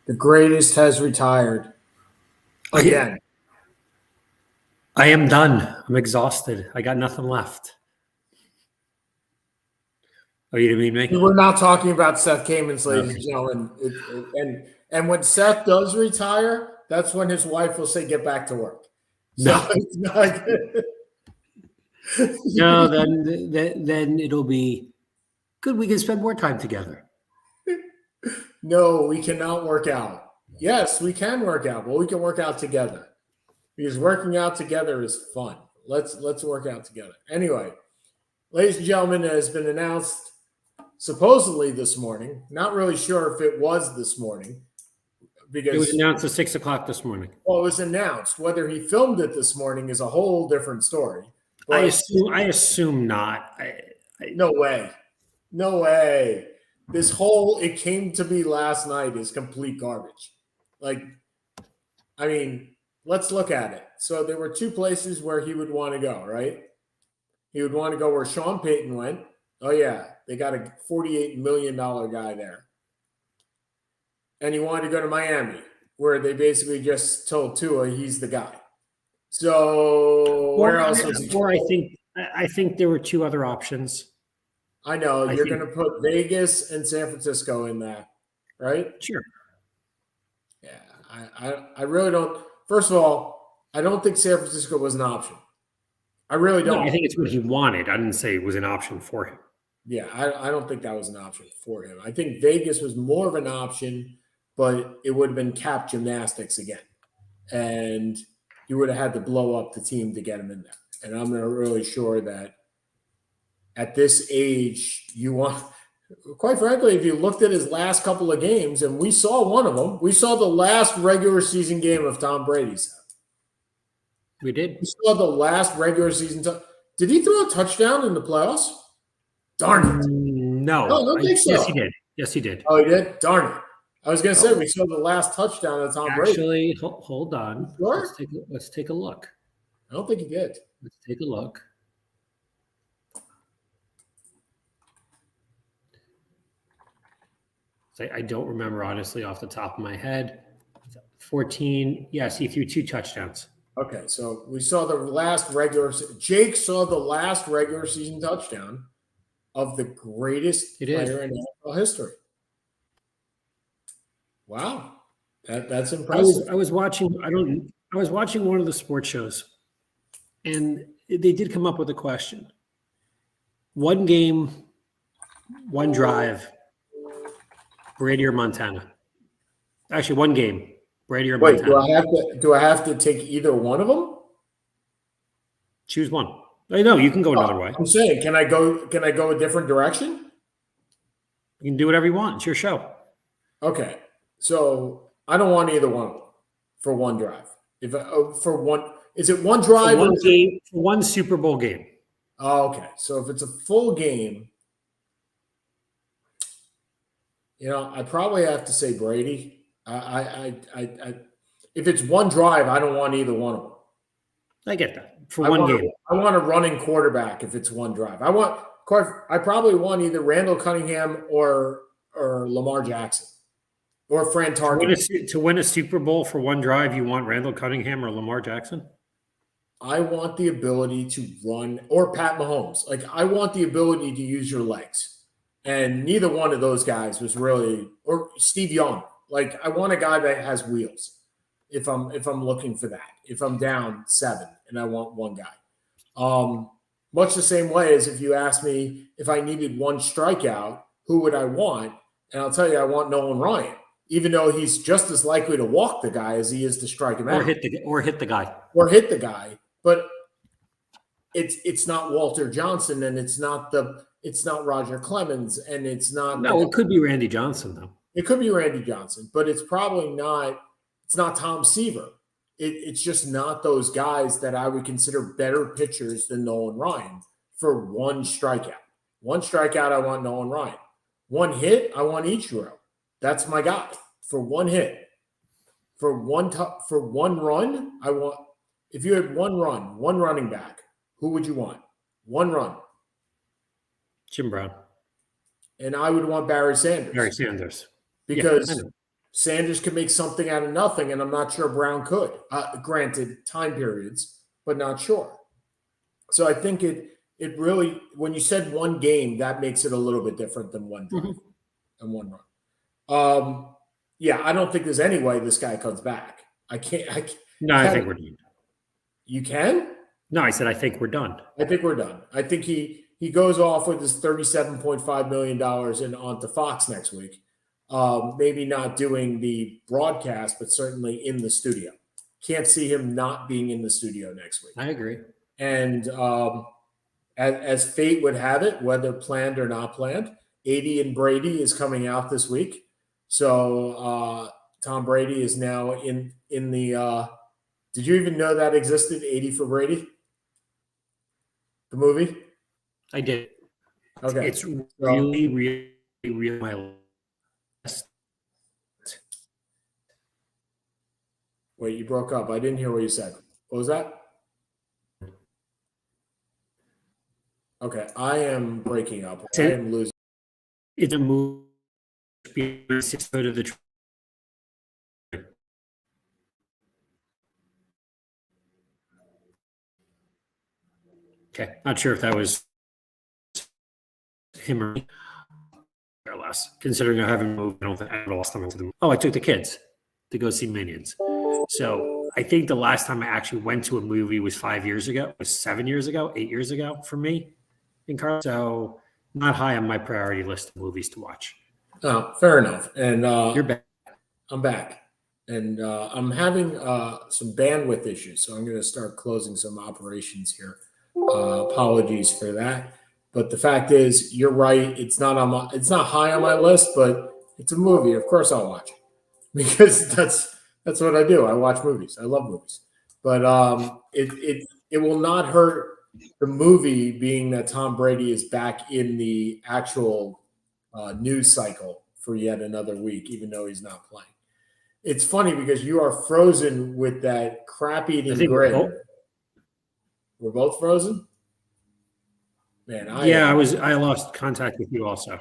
The greatest has retired again. I am done. I'm exhausted. I got nothing left. Oh, you didn't mean me? We're not talking about Seth Kamens, ladies and gentlemen. And when Seth does retire, that's when his wife will say, "Get back to work." So No. it's not good. No, then it'll be good. We can spend more time together. No, we cannot work out. Yes, we can work out, but we can work out together because working out together is fun. Let's work out together. Anyway, ladies and gentlemen, it has been announced supposedly this morning. Not really sure if it was this morning because it was announced at 6 o'clock this morning. Well, it was announced. Whether he filmed it this morning is a whole different story. I assume not. No way. No way. This whole "it came to be last night" is complete garbage. Like, I mean, let's look at it. So there were two places where he would want to go, right? He would want to go where Sean Payton went. Oh, yeah. They got a $48 million guy there. And he wanted to go to Miami, where they basically just told Tua he's the guy. So where else was he? Or I think there were two other options. I know you're going to put Vegas and San Francisco in there, right? Sure. Yeah, I really don't. First of all, I don't think San Francisco was an option. I really don't. No, I think it's what he wanted. I didn't say it was an option for him. Yeah, I don't think that was an option for him. I think Vegas was more of an option, but it would have been cap gymnastics again. And you would have had to blow up the team to get him in there. And I'm not really sure that at this age you want – quite frankly, if you looked at his last couple of games, and we saw one of them, we saw the last regular season game of Tom Brady's. We did. We saw the last regular season. Did he throw a touchdown in the playoffs? Darn it. No. I don't think so. Yes, he did. Yes, he did. Oh, he did? Darn it. I was going to say, we saw the last touchdown of Tom Brady. Actually, hold on. Sure? Let's take a look. I don't think he did. Let's take a look. I don't remember, honestly, off the top of my head. 14. Yes, he threw 2 touchdowns. Okay, so we saw the last Jake saw the last regular season touchdown of the greatest player in NFL history. Wow. That's impressive. I was watching one of the sports shows, and they did come up with a question. One game, one drive, Brady or Montana. Actually, one game, Brady or Montana. Wait, do I have to take either one of them? Choose one. No, you can go another way. I'm saying, can I go a different direction? You can do whatever you want. It's your show. Okay. So I don't want either one of them for one drive. Is it one drive? For one game, for one Super Bowl game. Oh, okay. So if it's a full game, I probably have to say Brady. If it's one drive, I don't want either one of them. I get that. For one game. I want a running quarterback if it's one drive. I probably want either Randall Cunningham or Lamar Jackson or Fran Tarkenton. To win a Super Bowl for one drive, you want Randall Cunningham or Lamar Jackson? I want the ability to run, or Pat Mahomes. Like, I want the ability to use your legs. And neither one of those guys was really, or Steve Young. Like, I want a guy that has wheels if I'm looking for that. If I'm down 7 and I want one guy. Much the same way as if you asked me if I needed one strikeout, who would I want? And I'll tell you, I want Nolan Ryan, even though he's just as likely to walk the guy as he is to strike him out. Or hit the guy. But it's not Walter Johnson, and it's not Roger Clemens, and it's not. No, it could be Randy Johnson though. It could be Randy Johnson, but it's probably not. It's not Tom Seaver. It's just not those guys that I would consider better pitchers than Nolan Ryan for one strikeout. One strikeout, I want Nolan Ryan. One hit, I want Ichiro. That's my guy for one hit. For one run, I want. If you had one running back, who would you want? One run. Jim Brown. And I would want Barry Sanders. Barry Sanders. Because Sanders could make something out of nothing, and I'm not sure Brown could. Granted, time periods, but not sure. So I think it really, when you said one game, that makes it a little bit different than one drive and one run. Yeah, I don't think there's any way this guy comes back. I can't. No, I think we're done. You can? No, I said I think we're done. I think we're done. I think he goes off with his $37.5 million and onto Fox next week. Maybe not doing the broadcast, but certainly in the studio. Can't see him not being in the studio next week. I agree. And as fate would have it, whether planned or not planned, 80 and Brady is coming out this week. So Tom Brady is now in the did you even know that existed, 80 for Brady? The movie? I did. Okay. It's really, really, really my list. Wait, you broke up. I didn't hear what you said. What was that? Okay, I am breaking up. I am losing. It's a movie. 6 foot of the. Okay, not sure if that was him or me, or less. Considering I haven't moved, I don't think I lost them into the. Oh, I took the kids to go see Minions. So I think the last time I actually went to a movie was 5 years ago. It was 7 years ago, 8 years ago for me in Carl. So not high on my priority list of movies to watch. Oh, fair enough. And You're back. I'm back. And I'm having some bandwidth issues, so I'm going to start closing some operations here. Apologies for that. But the fact is, you're right. It's not high on my list, but it's a movie. Of course, I'll watch it because that's what I do. I watch movies. I love movies. But it will not hurt the movie being that Tom Brady is back in the actual news cycle for yet another week, even though he's not playing. It's funny because you are frozen with that crap-eating grin. We're both frozen? Man, I lost contact with you also.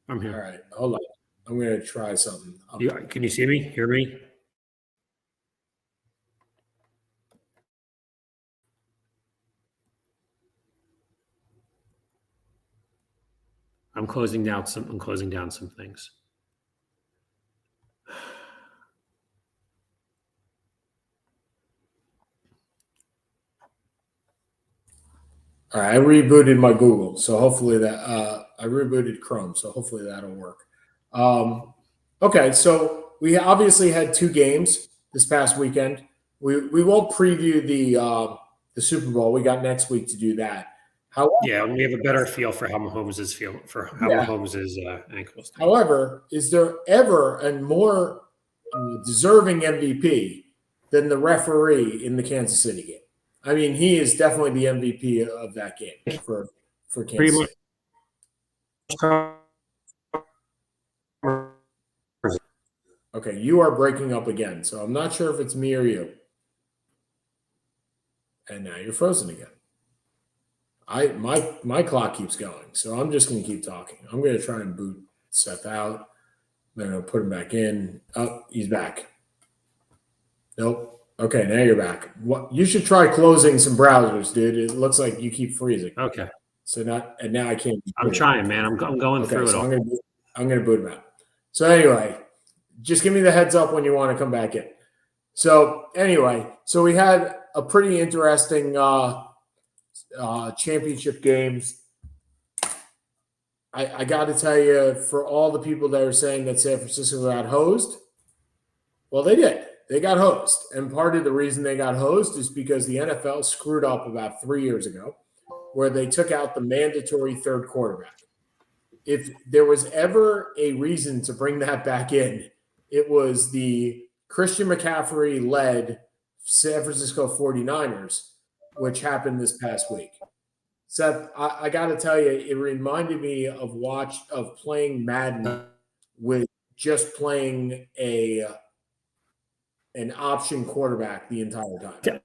I'm here. All right, hold on. I'm going to try something. Can you see me? Hear me? I'm closing down some things. All right, I rebooted my Google, so hopefully that I rebooted Chrome, so hopefully that'll work. Okay, so we obviously had 2 games this past weekend. We won't preview the Super Bowl. We got next week to do that. However, we have a better feel for how Mahomes' ankles. However, is there ever a more deserving MVP than the referee in the Kansas City game? I mean, he is definitely the MVP of that game for Kansas City. Okay, you are breaking up again, so I'm not sure if it's me or you. And now you're frozen again. My clock keeps going, so I'm just going to keep talking. I'm going to try and boot Seth out. I'm going to put him back in. Oh, he's back. Nope. Okay, now you're back. What you should try closing some browsers, dude. It looks like you keep freezing. Okay. So now I can't. I'm trying, man. I'm going through it all. I'm going to boot him out. So anyway, just give me the heads up when you want to come back in. So anyway, we had a pretty interesting championship games. I got to tell you, for all the people that are saying that San Francisco got hosed, well, they did. They got hosed. And part of the reason they got hosed is because the NFL screwed up about 3 years ago where they took out the mandatory third quarterback. If there was ever a reason to bring that back in, it was the Christian McCaffrey-led San Francisco 49ers, which happened this past week. Seth, I got to tell you, it reminded me of playing Madden with just playing an option quarterback the entire time.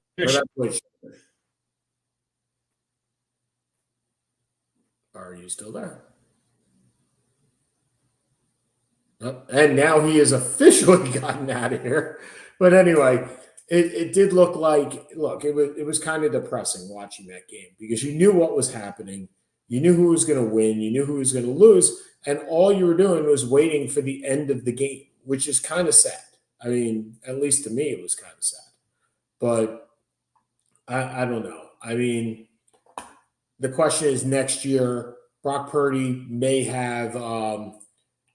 Are you still there? And now he has officially gotten out of here. But anyway, it did look like, it was kind of depressing watching that game because you knew what was happening. You knew who was going to win. You knew who was going to lose. And all you were doing was waiting for the end of the game, which is kind of sad. I mean, at least to me, it was kind of sad. But I don't know. I mean, the question is next year, Brock Purdy may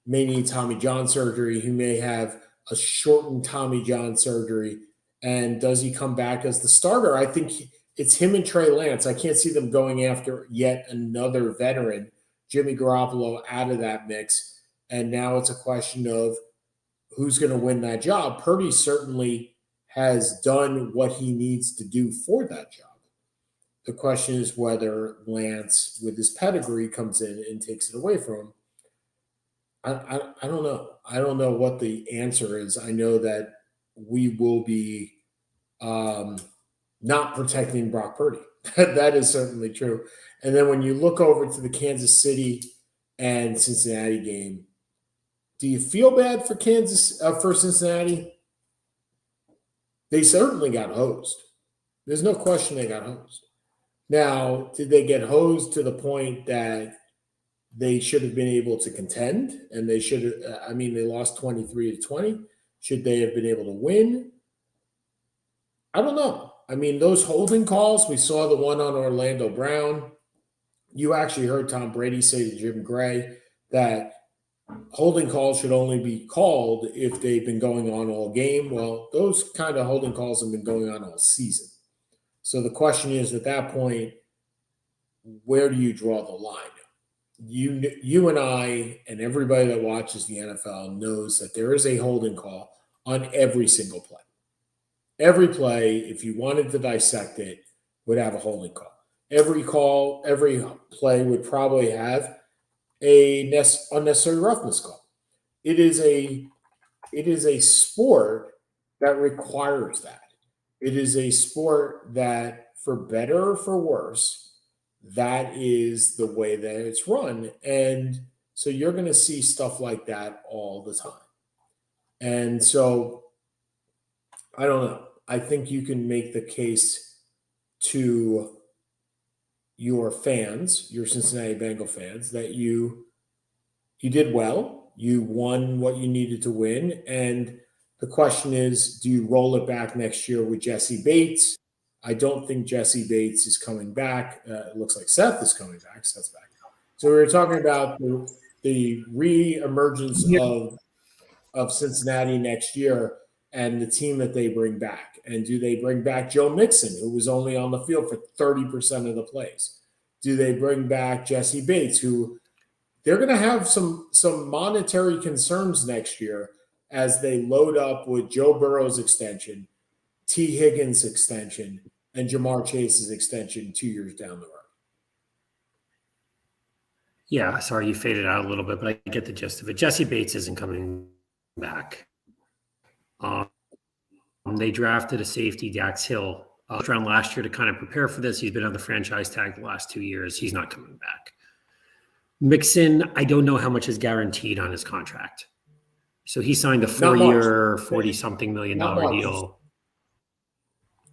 need Tommy John surgery. He may have a shortened Tommy John surgery. And does he come back as the starter? I think it's him and Trey Lance. I can't see them going after yet another veteran, Jimmy Garoppolo, out of that mix. And now it's a question of who's going to win that job. Purdy certainly has done what he needs to do for that job. The question is whether Lance, with his pedigree, comes in and takes it away from him. I don't know. I don't know what the answer is. I know that we will be not protecting Brock Purdy. That is certainly true. And then when you look over to the Kansas City and Cincinnati game, do you feel bad for for Cincinnati? They certainly got hosed. There's no question they got hosed. Now, did they get hosed to the point that they should have been able to contend? And they should have, they lost 23-20. Should they have been able to win? I don't know. I mean, those holding calls, we saw the one on Orlando Brown. You actually heard Tom Brady say to Jim Gray that holding calls should only be called if they've been going on all game. Well, those kind of holding calls have been going on all season. So the question is, at that point, where do you draw the line? You and I and everybody that watches the NFL knows that there is a holding call on every single play. Every play, if you wanted to dissect it, would have a holding call. Every play would probably have a unnecessary roughness call. It is a sport that requires that. It is a sport that, for better or for worse, that is the way that it's run. And so you're going to see stuff like that all the time. And so I don't know. I think you can make the case to your fans, your Cincinnati Bengal fans, that you did well. You won what you needed to win. And the question is, do you roll it back next year with Jesse Bates? I don't think Jesse Bates is coming back. It looks like Seth is coming back. Seth's back. So we were talking about the re-emergence of Cincinnati next year and the team that they bring back. And do they bring back Joe Mixon, who was only on the field for 30% of the plays? Do they bring back Jesse Bates, who they're going to have some monetary concerns next year as they load up with Joe Burrow's extension, T. Higgins' extension, and Jamar Chase's extension 2 years down the road? Yeah, sorry, you faded out a little bit, but I get the gist of it. Jesse Bates isn't coming back. They drafted a safety, Dax Hill, round last year to kind of prepare for this. He's been on the franchise tag the last 2 years. He's not coming back. Mixon, I don't know how much is guaranteed on his contract. So he signed a 4-year, $40-something million deal.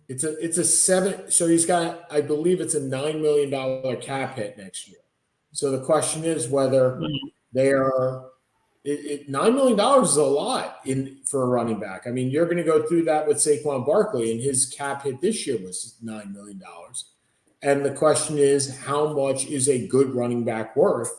It's a seven. So he's got, I believe it's a $9 million cap hit next year. So the question is whether they are. $9 million is a lot for a running back. I mean, you're going to go through that with Saquon Barkley, and his cap hit this year was $9 million. And the question is, how much is a good running back worth?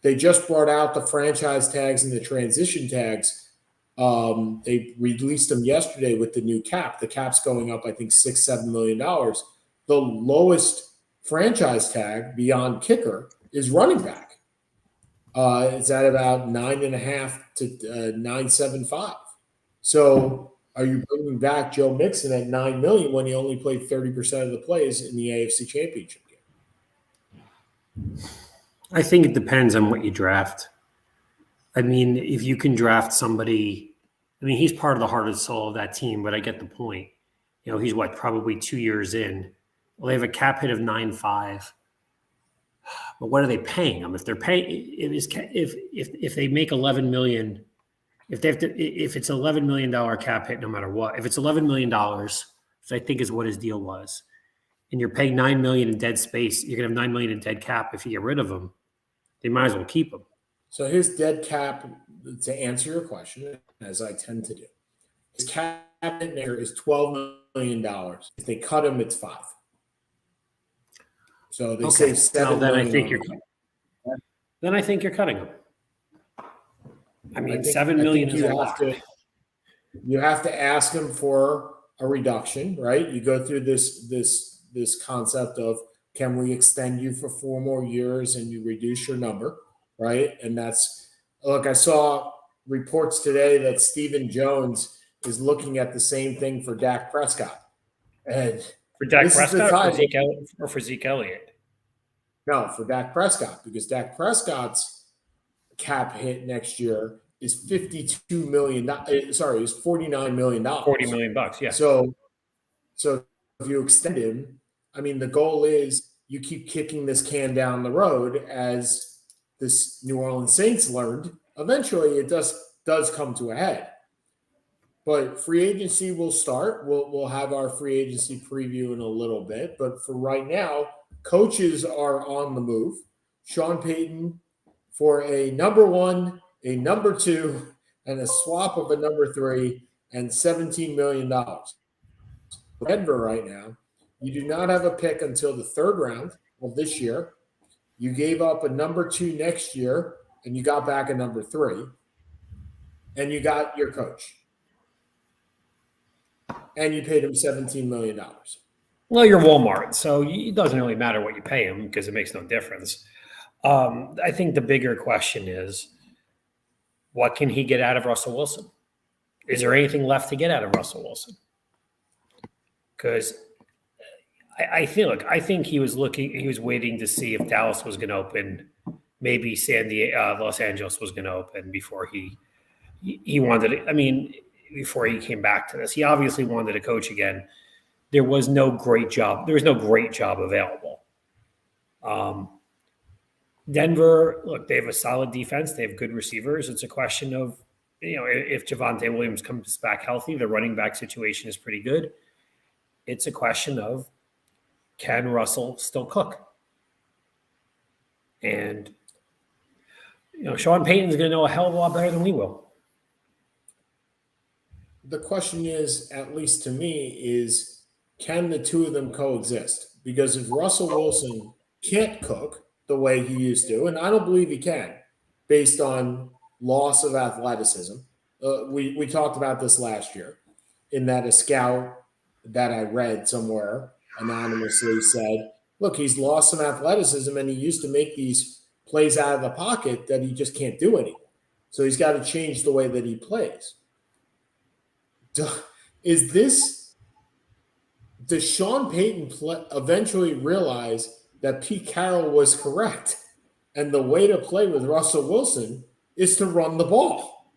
They just brought out the franchise tags and the transition tags. They released them yesterday with the new cap. The cap's going up, I think, $6-7 million. The lowest franchise tag beyond kicker is running back. It's at about 9.5 to 9.75. So are you bringing back Joe Mixon at $9 million when he only played 30% of the plays in the AFC Championship game? I think it depends on what you draft. I mean, if you can draft somebody, he's part of the heart and soul of that team, but I get the point. He's probably 2 years in. Well, they have a cap hit of 9.5. But what are they paying them? If they're paying, if they make $11 million if they have to, if it's $11 million cap hit, no matter what, if it's $11 million, which I think is what his deal was, and you're paying $9 million in dead space, you're gonna have $9 million in dead cap. If you get rid of him, they might as well keep him. So his dead cap, to answer your question, as I tend to do, his cap in there is $12 million. If they cut him, it's $5 million. So they say $7 million. Then I think you're cutting him. I mean, $7 million is a lot. You have to ask him for a reduction, right? You go through this concept of, can we extend you for 4 more years and you reduce your number, right? And that's, look, I saw reports today that Stephen Jones is looking at the same thing for Dak Prescott. And for Dak Prescott or for Zeke Elliott? No, for Dak Prescott, because Dak Prescott's cap hit next year is $52 million. Sorry, it's $49 million. $40 million, yeah. So if you extend him, I mean, the goal is you keep kicking this can down the road, as this New Orleans Saints learned. Eventually, it does come to a head. But free agency will start. We'll have our free agency preview in a little bit. But for right now, coaches are on the move. Sean Payton for a number 1, a number 2, and a swap of a number 3 and $17 million. Denver right now, you do not have a pick until the 3rd round of this year. You gave up a number 2 next year, and you got back a number 3. And you got your coach. And you paid him $17 million. Well, you're Walmart, so it doesn't really matter what you pay him because it makes no difference. I think the bigger question is, what can he get out of Russell Wilson? Is there anything left to get out of Russell Wilson? Because I think he was waiting to see if Dallas was going to open, maybe Los Angeles was going to open before he wanted it. I mean, before he came back to this, he obviously wanted to coach again. There was no great job. There was no great job available. Denver, look, they have a solid defense. They have good receivers. It's a question of, if Javonte Williams comes back healthy, the running back situation is pretty good. It's a question of, can Russell still cook? And, Sean Payton's going to know a hell of a lot better than we will. The question is, at least to me, is can the two of them coexist? Because if Russell Wilson can't cook the way he used to, and I don't believe he can, based on loss of athleticism. We talked about this last year, in that a scout that I read somewhere anonymously said, look, he's lost some athleticism, and he used to make these plays out of the pocket that he just can't do anymore. So he's got to change the way that he plays. Does Sean Payton eventually realize that Pete Carroll was correct, and the way to play with Russell Wilson is to run the ball?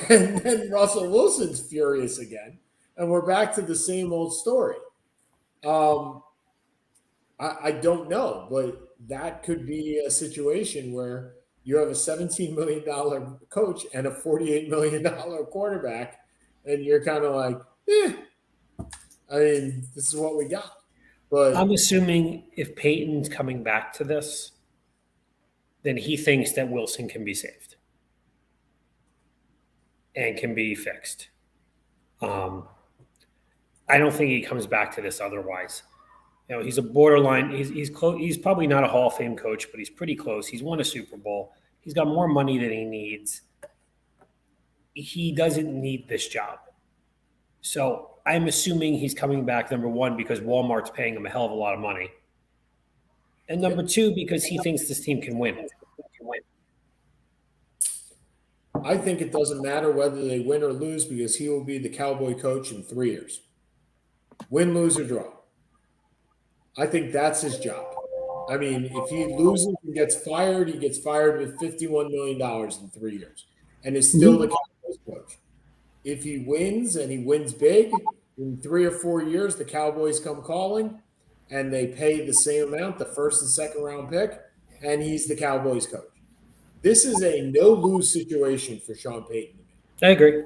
And then Russell Wilson's furious again, and we're back to the same old story. I don't know, but that could be a situation where you have a $17 million coach and a $48 million quarterback, and you're kind of like, I mean, this is what we got. But I'm assuming if Peyton's coming back to this, then he thinks that Wilson can be saved and can be fixed. I don't think he comes back to this otherwise. He's a borderline. He's close. He's probably not a Hall of Fame coach, but he's pretty close. He's won a Super Bowl. He's got more money than he needs. He doesn't need this job. So I'm assuming he's coming back, number one, because Walmart's paying him a hell of a lot of money. And number two, because he thinks this team can win. I think it doesn't matter whether they win or lose, because he will be the Cowboy coach in 3 years. Win, lose, or draw. I think that's his job. I mean, if he loses and gets fired, he gets fired with $51 million in 3 years and is still the Cowboys coach. If he wins and he wins big, in 3 or 4 years, the Cowboys come calling and they pay the same amount, the first and second round pick, and he's the Cowboys coach. This is a no-lose situation for Sean Payton. I agree.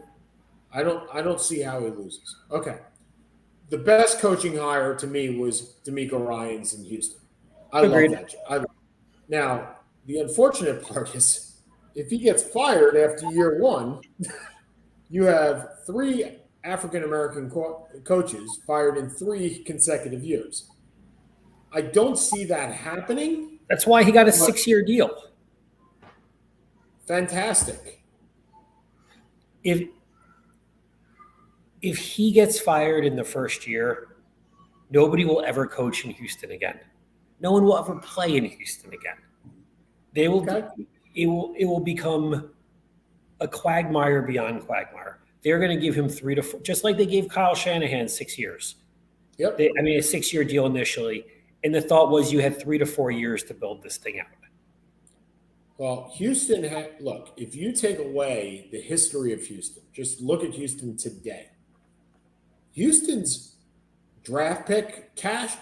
I don't see how he loses. Okay. The best coaching hire to me was D'Amico Ryans in Houston. I love Agreed. that. Now, the unfortunate part is if he gets fired after year one, you have 3 African American coaches fired in 3 consecutive years. I don't see that happening. That's why he got a But 6-year deal. fantastic. If he gets fired in the first year, nobody will ever coach in Houston again. No one will ever play in Houston again. They will. Okay. It will become a quagmire beyond quagmire. They're going to give him 3 to 4, just like they gave Kyle Shanahan 6 years. Yep. A 6-year deal initially, and the thought was you had 3 to 4 years to build this thing out. Well, Houston look, if you take away the history of Houston, just look at Houston today. Houston's draft pick cash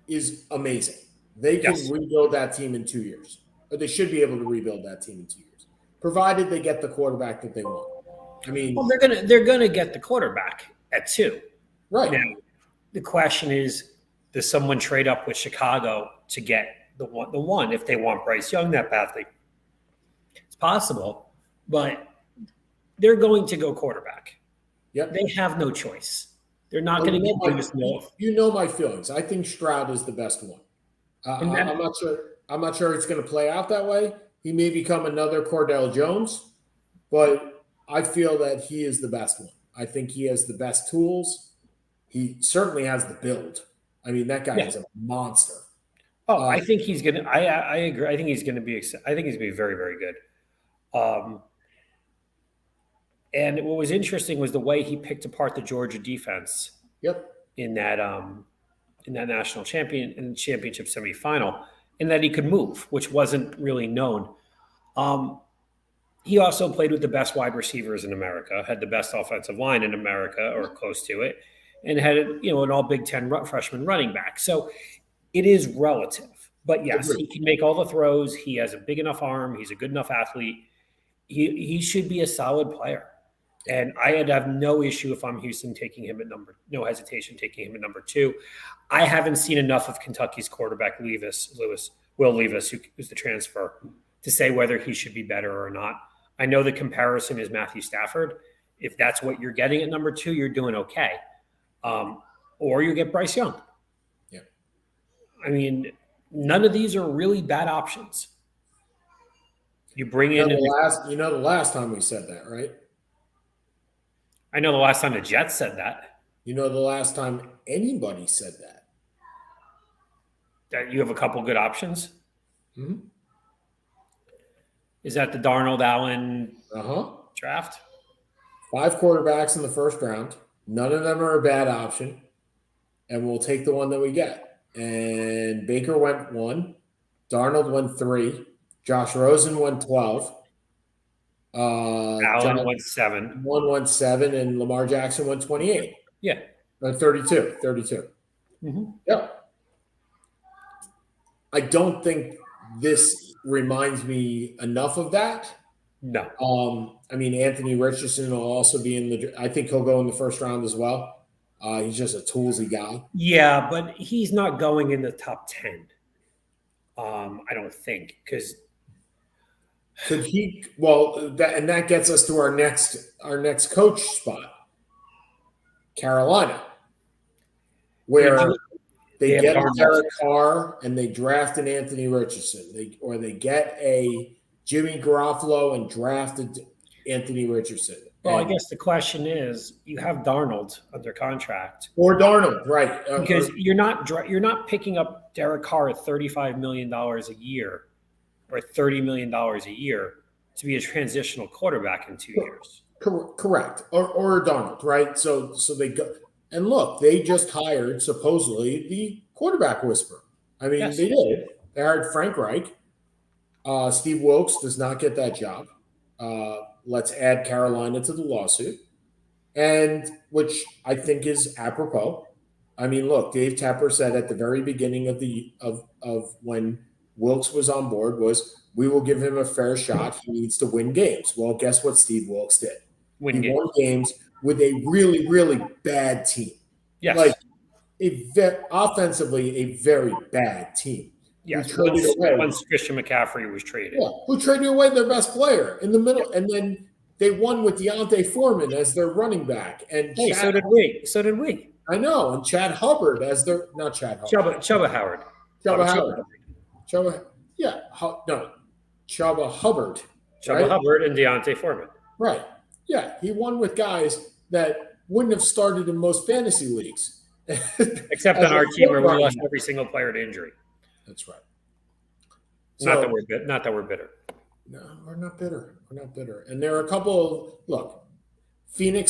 is amazing. They can rebuild that team in 2 years. Or they should be able to rebuild that team in 2 years, provided they get the quarterback that they want. I mean, well, they're gonna get the quarterback at 2. Right. Now, the question is, does someone trade up with Chicago to get the one if they want Bryce Young that badly? It's possible, but they're going to go quarterback. Yep. They have no choice. They're not going to get Davis Mills. You know my feelings. I think Stroud is the best one. I'm not sure. I'm not sure it's going to play out that way. He may become another Cordell Jones, but I feel that he is the best one. I think he has the best tools. He certainly has the build. I mean, that guy is a monster. Oh, I think he's going to. I agree. I think he's going to be. I think he's going to be very, very good. And what was interesting was the way he picked apart the Georgia defense. Yep. In that national championship semifinal, and that he could move, which wasn't really known. He also played with the best wide receivers in America, had the best offensive line in America or close to it, and had an all Big Ten freshman running back. So it is relative, but yes, he can make all the throws. He has a big enough arm. He's a good enough athlete. He should be a solid player. And I'd have no issue if I'm Houston taking him at no hesitation taking him at number 2. I haven't seen enough of Kentucky's quarterback, Will Levis, who's the transfer, to say whether he should be better or not. I know the comparison is Matthew Stafford. If that's what you're getting at number 2, you're doing okay. Or you get Bryce Young. Yeah. I mean, none of these are really bad options. You bring in the last time we said that, right? I know the last time the Jets said that. You know the last time anybody said that. That you have a couple good options? Mm-hmm. Is that the Darnold Allen draft? 5 quarterbacks in the first round. None of them are a bad option. And we'll take the one that we get. And Baker went 1. Darnold went 3. Josh Rosen went 12. Allen went 7. One went 7, and Lamar Jackson went 28. Yeah. 32. Mm-hmm. Yeah. I don't think this reminds me enough of that. No. I mean, Anthony Richardson will also be I think he'll go in the first round as well. He's just a toolsy guy. Yeah, but he's not going in the top 10. I don't think, because could he? Well, that gets us to our next coach spot, Carolina, where they get a Derek Carr and they draft an Anthony Richardson, they get a Jimmy Garoppolo and drafted Anthony Richardson. Well, I guess the question is, you have Darnold under contract, or Darnold, right? Because you're not picking up Derek Carr at $35 million a year or $30 million a year to be a transitional quarterback in 2 years. Correct. Or Darnold, right? So they go, and look, they just hired supposedly the quarterback whisperer. I mean, They did. They hired Frank Reich. Steve Wilkes does not get that job. Let's add Carolina to the lawsuit, and which I think is apropos. I mean, look, Dave Tepper said at the very beginning of when Wilkes was on board was, we will give him a fair shot. He needs to win games. Well, guess what Steve Wilkes did? Win He games. won games with a really, really bad team. Yes. Like offensively, a very bad team. Yes. Who traded away. Once Christian McCaffrey was traded. Yeah, who traded away their best player in the middle. And then they won with Deontay Foreman as their running back. And Hey, Chad, so did we. So did we. I know. And Chad Hubbard as their – not Chad Hubbard. Chubba Howard. Chubba Howard. Chubba Hubbard. Chubba Hubbard and Deontay Foreman. Right. Yeah, he won with guys that wouldn't have started in most fantasy leagues. Except on our team where we lost every single player to injury. That's right. Not that we're bitter. No, we're not bitter. We're not bitter. And there are a couple – look, Arizona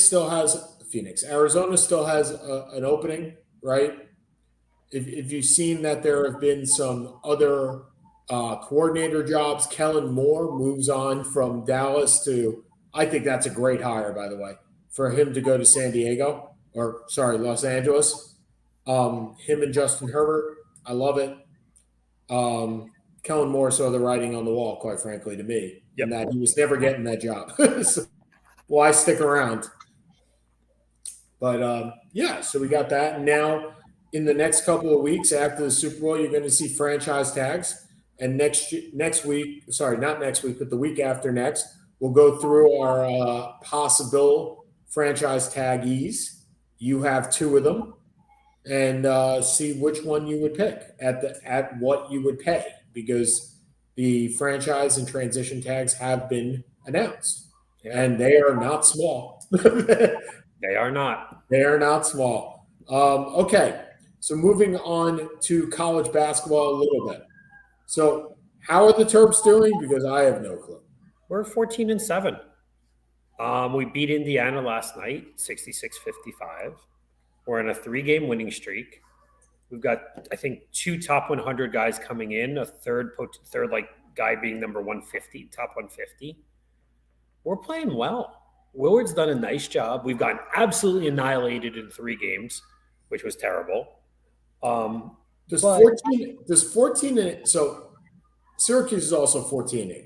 still has an opening, right? If you've seen that there have been some other coordinator jobs, Kellen Moore moves on from Dallas to – I think that's a great hire, by the way, for him to go to Los Angeles. Him and Justin Herbert, I love it. Kellen Moore saw the writing on the wall, quite frankly, to me, in that he was never getting that job. So, why stick around? But, so we got that. And now in the next couple of weeks after the Super Bowl, you're going to see franchise tags. And next week, not next week, but the week after next, we'll go through our possible franchise taggees. You have 2 of them, and see which one you would pick at what you would pay, because the franchise and transition tags have been announced, and they are not small. They are not. They are not small. Okay, so moving on to college basketball a little bit. So how are the Terps doing? Because I have no clue. We're 14-7. We beat Indiana last night, 66-55. We're on a 3-game winning streak. We've got, I think, 2 top 100 guys coming in, a third guy being number 150, top 150. We're playing well. Willard's done a nice job. We've gotten absolutely annihilated in 3 games, which was terrible. Does 14 so Syracuse is also 14-8.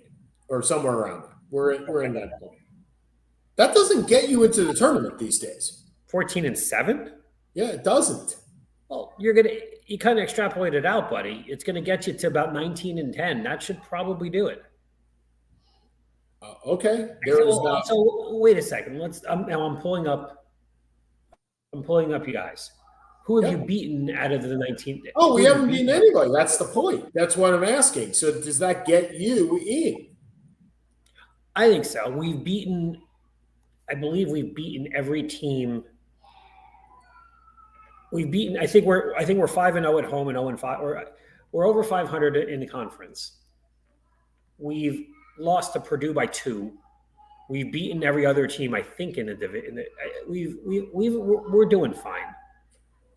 Or somewhere around there. We're in that point. That doesn't get you into the tournament these days. 14-7? Yeah, it doesn't. Well, you kind of extrapolate it out, buddy. It's going to get you to about 19-10. That should probably do it. Okay. So wait a second. I'm pulling up you guys. Who have you beaten out of the 19? Oh, we haven't beaten anybody. That's the point. That's what I'm asking. So does that get you in? I think so. I believe we've beaten every team. I think we're 5-0 at home and 0-5. We're over 500 in the conference. We've lost to Purdue by 2. We've beaten every other team, I think, in the division. We're doing fine.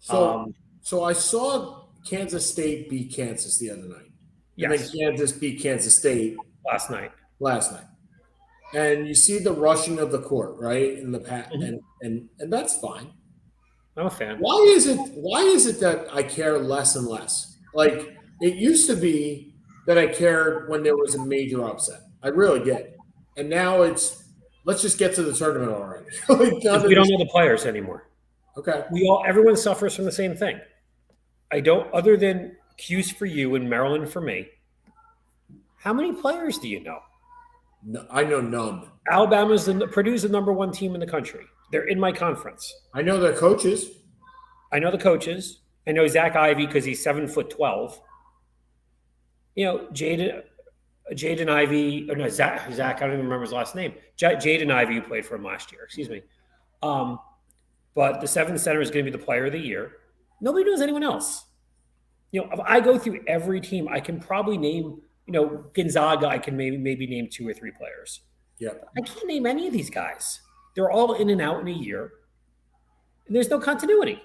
So I saw Kansas State beat Kansas the other night. Yes. And then Kansas beat Kansas State last night. And you see the rushing of the court, right? In the and that's fine. I'm a fan. Why is it that I care less and less? Like, it used to be that I cared when there was a major upset. I really did. And now it's, let's just get to the tournament already. We don't know the players anymore. Okay. Everyone suffers from the same thing. Other than Q's for you and Maryland for me, how many players do you know? No, I know none. Purdue's the number 1 team in the country. They're in my conference. I know their coaches. I know the coaches. I know Zach Ivey because he's 7'12". Jaden Ivey, or no, Zach, I don't even remember his last name. Jaden Ivey, who played for him last year, excuse me. But the 7th center is going to be the player of the year. Nobody knows anyone else. If I go through every team, I can probably name, Gonzaga, I can maybe name 2 or 3 players. Yeah. I can't name any of these guys. They're all in and out in a year. And there's no continuity.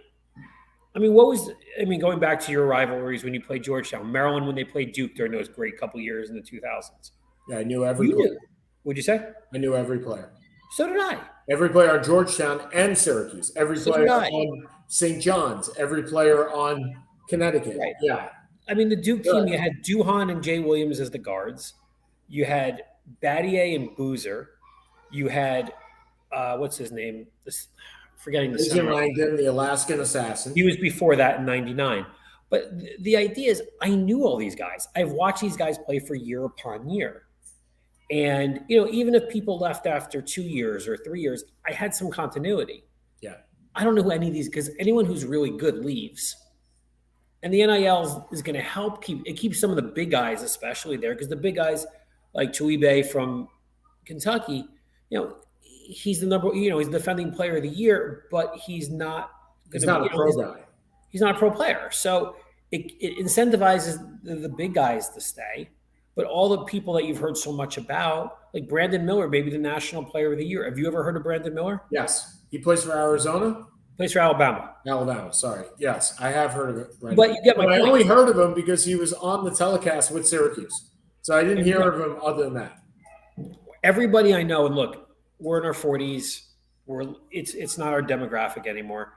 Going back to your rivalries when you played Georgetown, Maryland when they played Duke during those great couple years in the 2000s. Yeah, I knew every player. What'd you say? I knew every player. So did I. Every player on Georgetown and Syracuse. Every player on St. John's. Every player on Connecticut. Right. Yeah. The Duke team, you had Duhon and Jay Williams as the guards. You had Battier and Boozer. You had what's his name? Forgetting the Adrian center. Langdon, the Alaskan assassin. He was before that in '99. But the idea is, I knew all these guys. I've watched these guys play for year upon year. And, even if people left after 2 years or 3 years, I had some continuity. Yeah. I don't know who any of these, because anyone who's really good leaves. And the NIL is going to help keep some of the big guys, especially there, because the big guys like Tuibe from Kentucky, he's the he's the defending player of the year, but he's not He's not a pro guy. He's not a pro player. So it incentivizes the big guys to stay. But all the people that you've heard so much about, like Brandon Miller, maybe the national player of the year. Have you ever heard of Brandon Miller? Yes. He plays for Arizona? Plays for Alabama. Alabama, sorry. Yes, I have heard of it. Brandon. But you get my point. I only heard of him because he was on the telecast with Syracuse. So I didn't hear of him other than that. Everybody I know, and look, we're in our 40s. It's not our demographic anymore.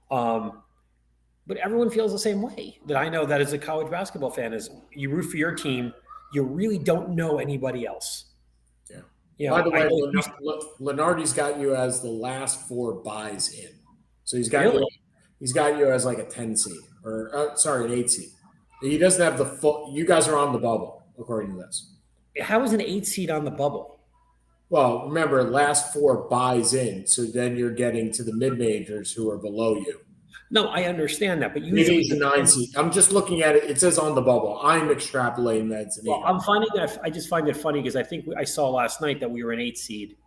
But everyone feels the same way that I know that as a college basketball fan is you root for your team, you really don't know anybody else. Yeah. By the way, Lenardi's got you as the last 4 buys in. So he's got you as like a 10 seed or an 8 seed. He doesn't have the full. You guys are on the bubble according to this. How is an 8 seed on the bubble? Well, remember, last 4 buys in, so then you're getting to the mid-majors who are below you. No, I understand that, but usually it's a 9 seed. I'm just looking at it. It says on the bubble. I'm extrapolating that it's an 8. I'm finding that I just find it funny because I think I saw last night that we were an 8 seed,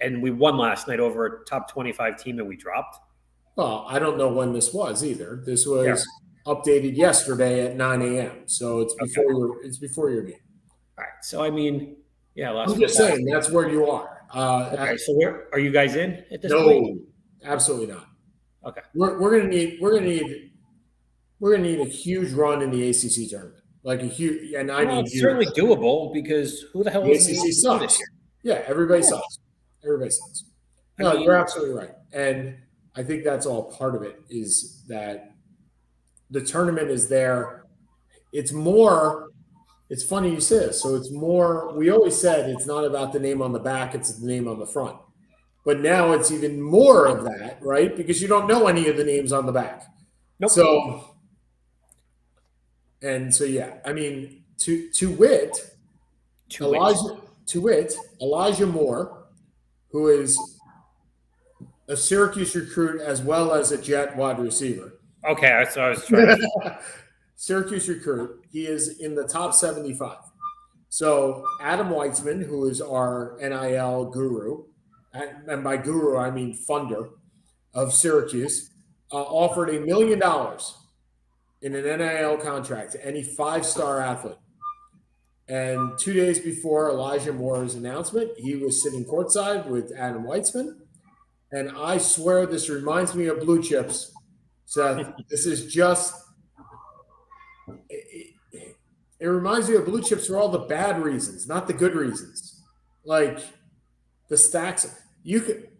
and we won last night over a top 25 team that we dropped. Well, I don't know when this was either. This was updated yesterday at 9 a.m. So it's before your game. All right. So I mean, I'm just saying that's where you are. Okay. So where are you guys in at this No, point? absolutely not. Okay. We're gonna need a huge run in the ACC tournament, like a huge. And it's certainly doable because who the hell the is ACC sucks this year? Yeah, everybody sucks. Everybody sucks. No, you're absolutely right, and I think that's all part of it. Is that the tournament is there? It's more. It's funny you say this. So it's more. We always said it's not about the name on the back; it's the name on the front. But now it's even more of that, right? Because you don't know any of the names on the back. Nope. So yeah, I mean, to wit, Elijah Moore, who is a Syracuse recruit as well as a Jet wide receiver. Okay, so I was trying to Syracuse recruit. He is in the top 75. So Adam Weitzman, who is our NIL guru, and by guru, I mean funder of Syracuse, offered $1 million in an NIL contract to any 5-star athlete. And 2 days before Elijah Moore's announcement, he was sitting courtside with Adam Weitzman. And I swear this reminds me of Blue Chips. So this is just it reminds me of Blue Chips for all the bad reasons, not the good reasons. Like the stacks, you could,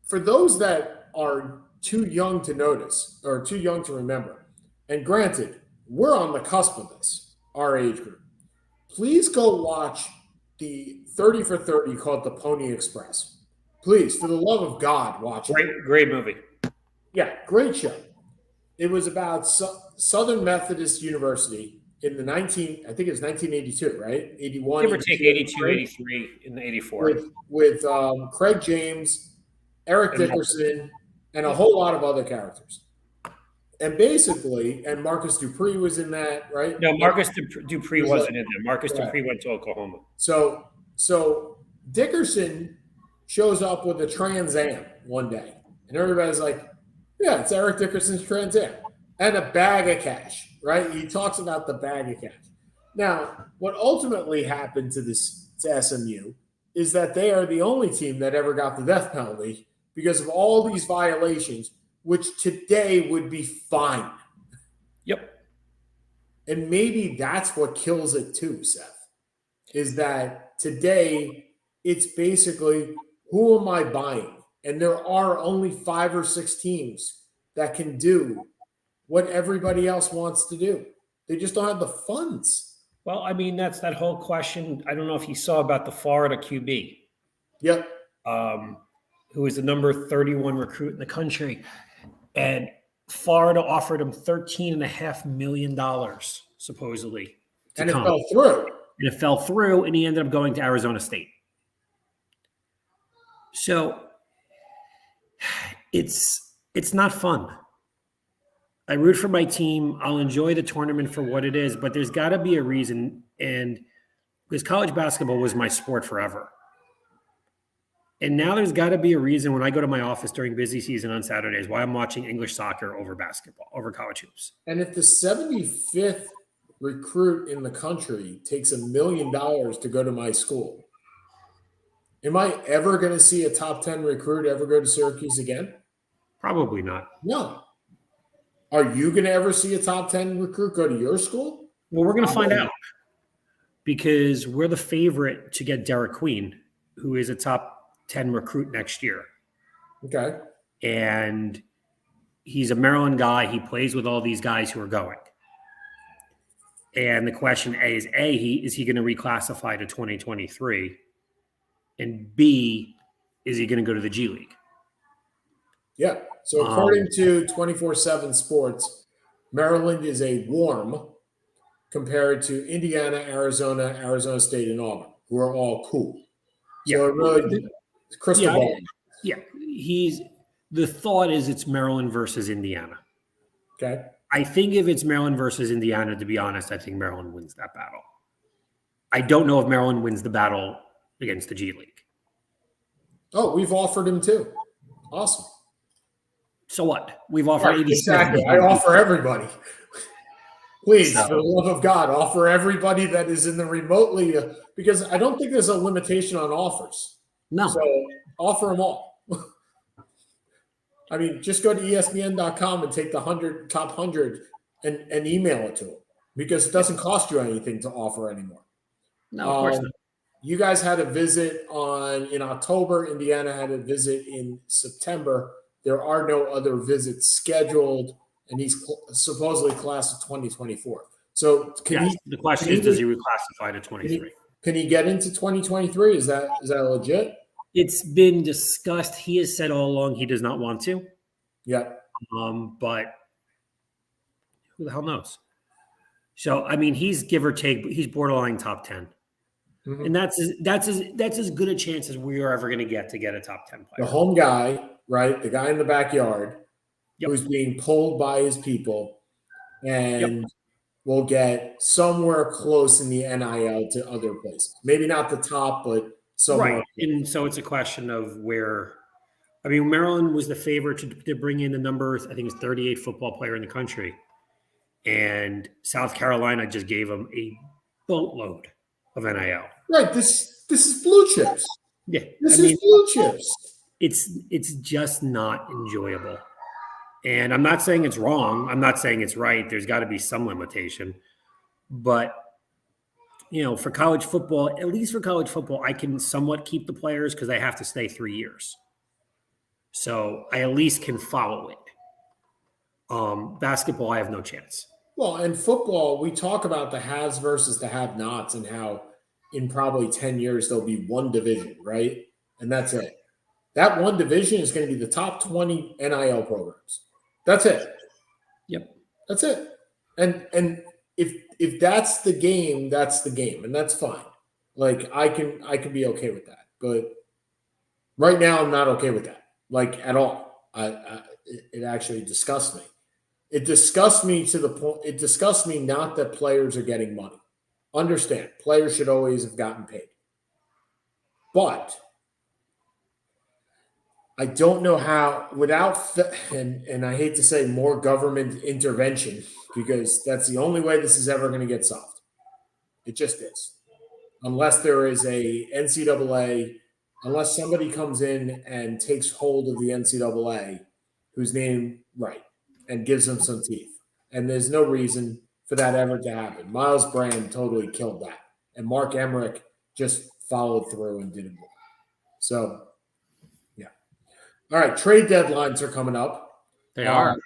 for those that are too young to notice or too young to remember, and granted, we're on the cusp of this, our age group. Please go watch the 30 for 30 called The Pony Express. Please, for the love of God, watch it. Great movie. Yeah, great show. It was about Southern Methodist University in the I think it was 1982, right? 81. Give or take 82, 83, and 84. With Craig James, Eric Dickerson, and a whole lot of other characters. And basically, and Marcus Dupree was in that, right? No, Marcus Dupree wasn't in there. Marcus Dupree went to Oklahoma. So Dickerson shows up with a Trans Am one day. And everybody's like, yeah, it's Eric Dickerson's Trans Am. And a bag of cash, right? He talks about the bag of cash. Now, what ultimately happened to SMU is that they are the only team that ever got the death penalty because of all these violations, which today would be fine. Yep. And maybe that's what kills it too, Seth, is that today it's basically, who am I buying? And there are only 5 or 6 teams that can do what everybody else wants to do. They just don't have the funds. Well, I mean, that's that whole question. I don't know if you saw about the Florida QB. Yep. who is the number 31 recruit in the country. And Florida offered him $13.5 million, supposedly, to And it come. fell through. And it fell through, and he ended up going to Arizona State. So it's not fun. I root for my team. I'll enjoy the tournament for what it is, but there's got to be a reason. And because college basketball was my sport forever. And now there's got to be a reason when I go to my office during busy season on Saturdays why I'm watching English soccer over basketball, over college hoops. And if the 75th recruit in the country takes $1 million to go to my school, am I ever going to see a top 10 recruit ever go to Syracuse again? Probably not. No. Are you going to ever see a top 10 recruit go to your school? Well, we're going to find out because we're the favorite to get Derek Queen, who is a top 10 recruit next year. Okay. And he's a Maryland guy. He plays with all these guys who are going. And the question is, is he going to reclassify to 2023? And B, is he going to go to the G League? Yeah. So according to 24/7 Sports, Maryland is a warm compared to Indiana, Arizona State, and Auburn, who are all cool. So it really crystal ball. Yeah. The thought is it's Maryland versus Indiana. Okay. I think if it's Maryland versus Indiana, to be honest, I think Maryland wins that battle. I don't know if Maryland wins the battle against the G League. Oh, we've offered him too. Awesome. So what? We've offered 87. Exactly. I offer everybody. Please, for the love of God, offer everybody that is in the remotely, because I don't think there's a limitation on offers. No. So offer them all. I mean, just go to ESPN.com and take the top 100 and email it to them because it doesn't cost you anything to offer anymore. No, of course not. You guys had a visit in October. Indiana had a visit in September. There are no other visits scheduled, and he's supposedly class of 2024. So the question is, does he reclassify to 23? Can he get into 2023? Is that legit? It's been discussed. He has said all along he does not want to. Yeah. But who the hell knows? So I mean, he's give or take, he's borderline top 10. Mm-hmm. And that's as good a chance as we are ever going to get a top 10 player. The home guy, right? The guy in the backyard who's being pulled by his people and will get somewhere close in the NIL to other places. Maybe not the top, but somewhere. Right. And so it's a question of where – I mean, Maryland was the favorite to bring in the number, I think it's 38 football player in the country. And South Carolina just gave them a boatload of NIL. Right. This is blue chips. Yeah. This is blue chips. It's just not enjoyable. And I'm not saying it's wrong. I'm not saying it's right. There's got to be some limitation. But, for college football, at least for college football, I can somewhat keep the players because they have to stay 3 years. So I at least can follow it. Basketball, I have no chance. Well, in football, we talk about the haves versus the have-nots and how in probably 10 years there'll be one division, right? And that's it. That one division is going to be the top 20 NIL programs. That's it. Yep. That's it. And if that's the game, that's the game, and that's fine. Like I can be okay with that. But right now I'm not okay with that. Like at all. It actually disgusts me. It disgusts me to the point. It disgusts me not that players are getting money. Understand, players should always have gotten paid. But I don't know how, and I hate to say more government intervention, because that's the only way this is ever going to get solved. It just is. Unless there is a NCAA, unless somebody comes in and takes hold of the NCAA, who's named right, and gives them some teeth. And there's no reason for that ever to happen. Miles Brand totally killed that. And Mark Emmerick just followed through and did it more. So, yeah. All right, trade deadlines are coming up. They are.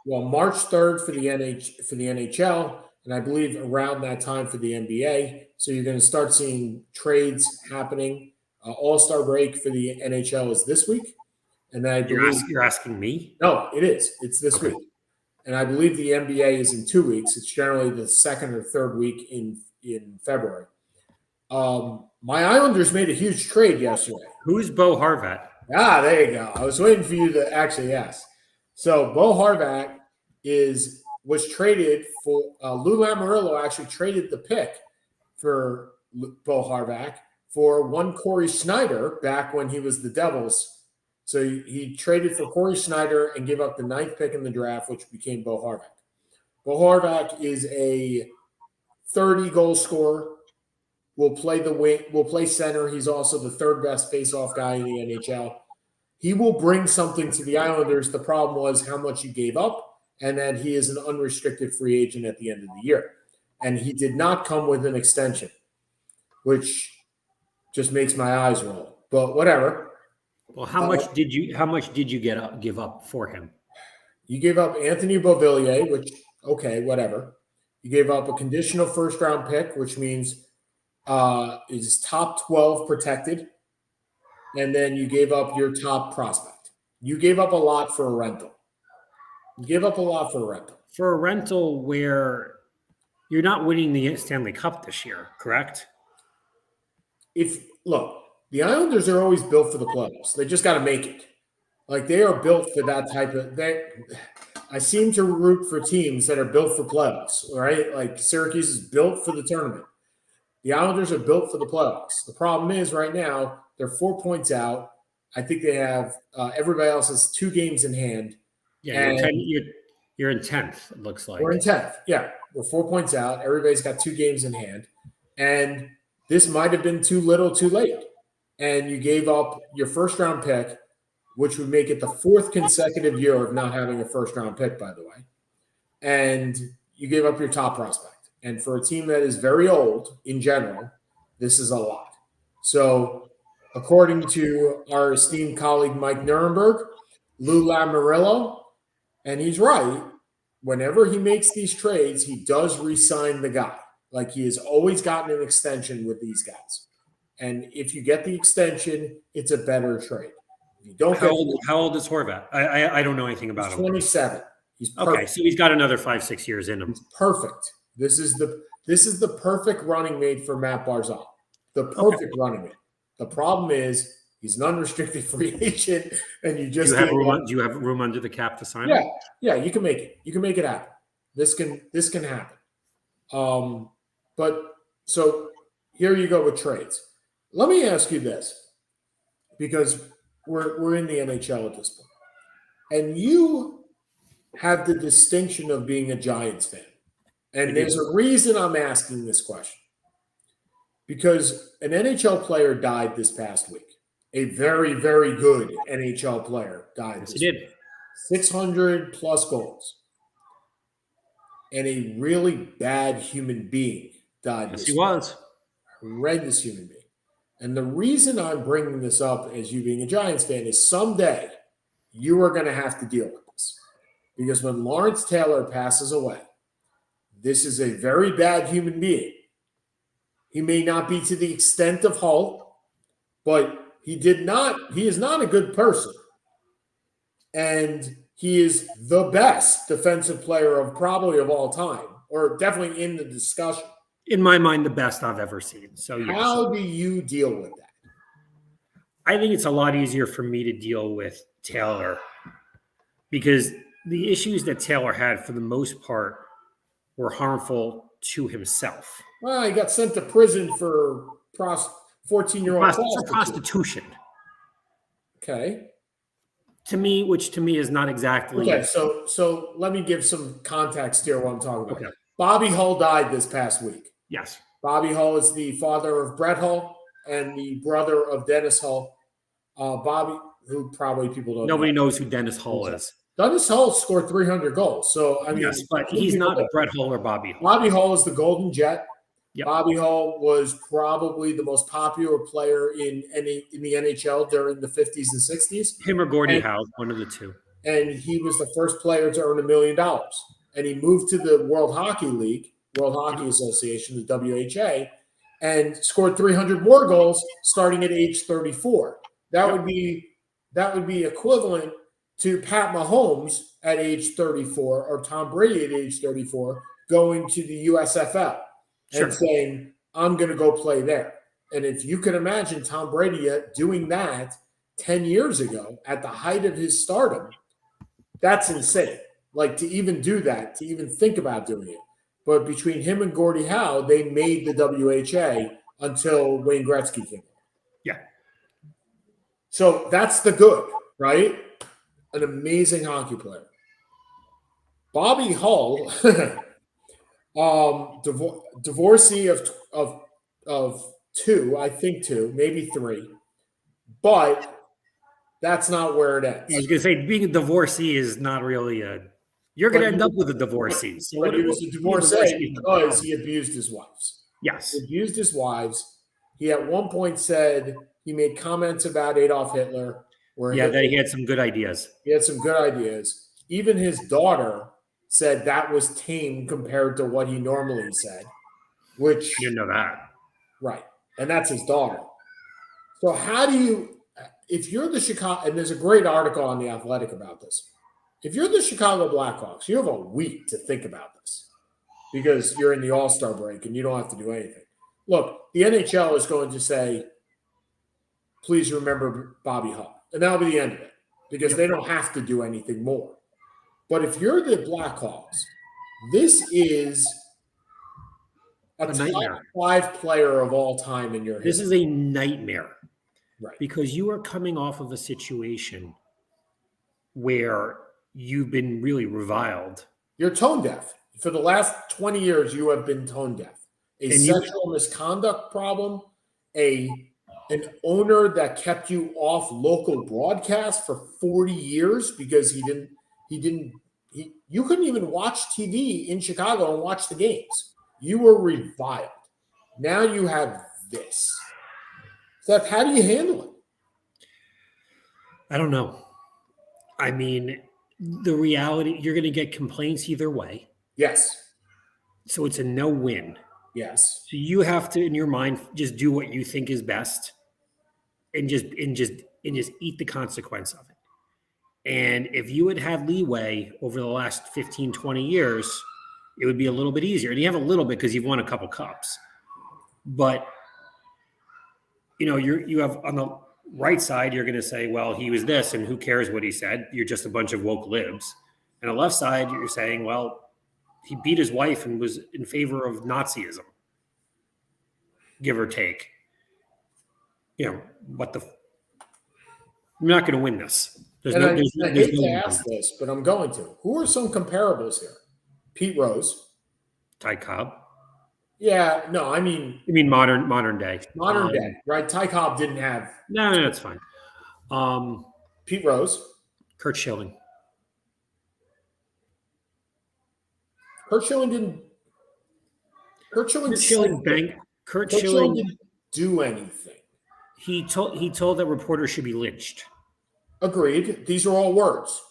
Well, March 3rd for the NHL, and I believe around that time for the NBA. So you're going to start seeing trades happening. All-Star break for the NHL is this week. And I believe You're asking me? No, it is. It's this week. And I believe the NBA is in 2 weeks. It's generally the second or third week in February. My Islanders made a huge trade yesterday. Who's Bo Horvat? There you go. I was waiting for you to actually ask. So Bo Horvat was traded for Lou Lamoriello actually traded the pick for Bo Horvat for one Corey Schneider back when he was the Devils. So he traded for Corey Schneider and gave up the 9th pick in the draft, which became Bo Horvat. Bo Horvat is a 30-goal scorer. Will play the wing. Will play center. He's also the 3rd best face-off guy in the NHL. He will bring something to the Islanders. The problem was how much he gave up, and that he is an unrestricted free agent at the end of the year. And he did not come with an extension, which just makes my eyes roll. But whatever. Well, how much did you give up for him? You gave up Anthony Beauvillier, which whatever. You gave up a conditional 1st-round pick, which means is top 12 protected, and then you gave up your top prospect. You gave up a lot for a rental. For a rental where you're not winning the Stanley Cup this year, correct? The Islanders are always built for the playoffs. They just got to make it. Like, they are built for that type of – I seem to root for teams that are built for playoffs, right? Like, Syracuse is built for the tournament. The Islanders are built for the playoffs. The problem is right now they're 4 points out. I think they have everybody else has 2 games in hand. Yeah, you're in 10th, it looks like. We're in 10th. Yeah, we're 4 points out. Everybody's got 2 games in hand. And this might have been too little too late. And you gave up your 1st-round pick, which would make it the 4th consecutive year of not having a 1st-round pick, by the way. And you gave up your top prospect. And for a team that is very old in general, this is a lot. So according to our esteemed colleague Mike Nuremberg, Lou Lamoriello, and he's right, whenever he makes these trades, he does re-sign the guy. Like, he has always gotten an extension with these guys. And if you get the extension, it's a better trade. If you don't how old is Horvat? I don't know anything about him. 27. He's perfect. Okay, so he's got another 5-6 years in him. He's perfect. This is the perfect running mate for Matt Barzal. The perfect running mate. The problem is he's an unrestricted free agent, and you just do you have room under the cap to sign him? Yeah, you can make it. You can make it happen. This can happen. But so here you go with trades. Let me ask you this, because we're in the NHL at this point, and you have the distinction of being a Giants fan. And there's a reason I'm asking this question. Because an NHL player died this past week. A very, very good NHL player died this week. 600 plus goals. And a really bad human being died this week. Yes, he was. Horrendous human being. And the reason I'm bringing this up as you being a Giants fan is someday you are going to have to deal with this. Because when Lawrence Taylor passes away, this is a very bad human being. He may not be to the extent of Hull, but he is not a good person. And he is the best defensive player of all time, or definitely in the discussion. In my mind, the best I've ever seen. So yes. How do you deal with that? I think it's a lot easier for me to deal with Taylor, because the issues that Taylor had, for the most part, were harmful to himself. Well, he got sent to prison for 14-year-old prostitution. Okay. To me is not exactly. Okay, so let me give some context here what I'm talking about. Okay. Bobby Hull died this past week. Yes. Bobby Hull is the father of Brett Hull and the brother of Dennis Hull. Bobby, who probably people don't Nobody knows who Dennis Hull is. Dennis Hull scored 300 goals. So, I mean, yes, but he's not Brett Hull or Bobby Hull. Bobby Hull is the Golden Jet. Yep. Bobby Hull was probably the most popular player in the NHL during the 50s and 60s. Him or Gordie Howe, one of the two. And he was the first player to earn $1 million. And he moved to the World Hockey League, World Hockey Association, the WHA, and scored 300 more goals starting at age 34. That would be equivalent to Pat Mahomes at age 34 or Tom Brady at age 34 going to the USFL and saying, I'm going to go play there. And if you can imagine Tom Brady doing that 10 years ago at the height of his stardom, that's insane. Like to even do that, to even think about doing it. But between him and Gordie Howe, they made the WHA until Wayne Gretzky came. Yeah. So that's the good, right? An amazing hockey player. Bobby Hull, divorcee of two, I think two, maybe three, but that's not where it ends. I was going to say, being a divorcee is not really you're going to end up with a divorcee. So but he was a divorcee because he abused his wives. Yes. He abused his wives. He at one point said he made comments about Adolf Hitler. That he had some good ideas. He had some good ideas. Even his daughter said that was tame compared to what he normally said, which I didn't know that. Right. And that's his daughter. So how do you, if you're the Chicago, and there's a great article on The Athletic about this. If you're the Chicago Blackhawks, you have a week to think about this because you're in the All-Star break and you don't have to do anything. Look, the NHL is going to say, please remember Bobby Hull. And that'll be the end of it because they don't have to do anything more. But if you're the Blackhawks, this is a top nightmare. 5 player of all time in your history. This is a nightmare. Right. Because you are coming off of a situation where you've been really reviled. You're tone deaf. For the last 20 years, you have been tone deaf. Sexual misconduct problem, an owner that kept you off local broadcast for 40 years because you couldn't even watch TV in Chicago and watch the games. You were reviled. Now you have this. Seth, how do you handle it? I don't know. I mean, the reality, you're going to get complaints either way. Yes. So it's a no-win. Yes. So you have to, in your mind, just do what you think is best and just eat the consequence of it. And if you had leeway over the last 15, 20 years, it would be a little bit easier. And you have a little bit because you've won a couple cups. But, you have on the right side, you're going to say, well, he was this and who cares what he said? You're just a bunch of woke libs. And the left side, you're saying, well, he beat his wife and was in favor of Nazism, give or take. I'm not going to win this. I hate to ask this, but I'm going to. Who are some comparables here? Pete Rose. Ty Cobb. Yeah, no, I mean. You mean modern day. Modern day, right? Ty Cobb didn't have. No, that's fine. Pete Rose. Kurt Schilling. Kurt Schilling didn't. Kurt Schilling didn't do anything. He told that reporters should be lynched. Agreed. These are all words.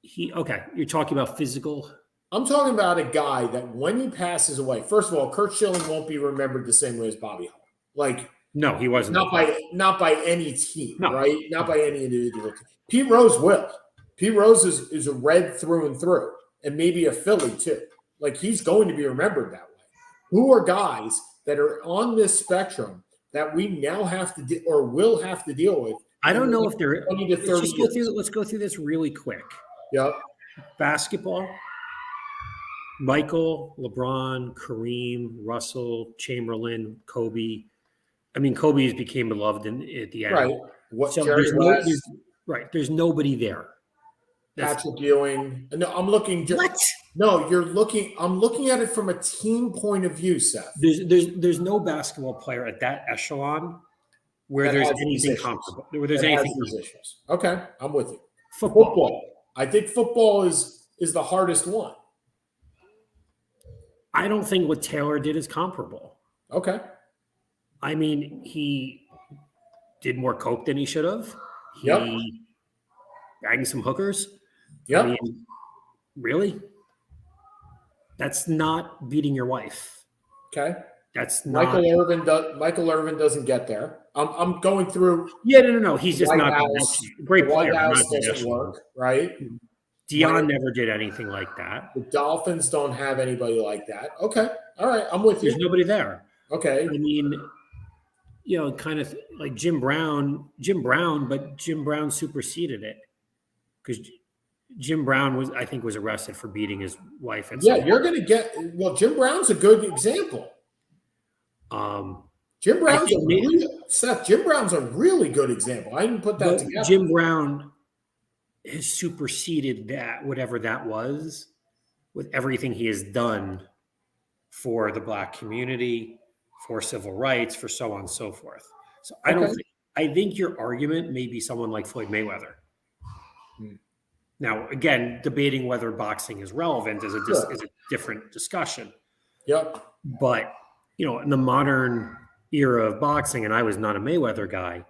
You're talking about physical. I'm talking about a guy that when he passes away, first of all, Kurt Schilling won't be remembered the same way as Bobby Hull. No, he wasn't. Not by any team, no. Right? Not by any individual team. Pete Rose will. Pete Rose is a Red through and through, and maybe a Philly too. He's going to be remembered that way. Who are guys that are on this spectrum that we now have to or will have to deal with? I don't know if they're 20 to 30 years. Let's go through this really quick. Yep. Basketball. Michael, LeBron, Kareem, Russell, Chamberlain, Kobe. I mean, Kobe became beloved at the end. Right. There's nobody there. Patrick Ewing. No, I'm looking. What? No, you're looking. I'm looking at it from a team point of view, Seth. There's no basketball player at that echelon where there's anything comparable. Where there's anything. Okay, I'm with you. Football. I think football is the hardest one. I don't think what Taylor did is comparable. Okay. I mean, he did more coke than he should have. He banged some hookers. Yep. I mean, really? That's not beating your wife. Okay. That's not Michael Irvin doesn't get there. I'm going through. Yeah, no. He's just White not House. a great The White player. House Not the doesn't echelon. work, right? Dion never did anything like that. The Dolphins don't have anybody like that. Okay, all right, I'm with you. There's nobody there. Okay, I mean, kind of like Jim Brown, but Jim Brown superseded it because Jim Brown was arrested for beating his wife. You're going to get. Well, Jim Brown's a good example. Jim Brown's Jim Brown's a really good example. I didn't put that together. Jim Brown has superseded that, whatever that was, with everything he has done for the Black community, for civil rights, for so on and so forth. So I think your argument may be someone like Floyd Mayweather. Now, again, debating whether boxing is relevant is a different discussion. Yep. But, in the modern era of boxing, and I was not a Mayweather guy,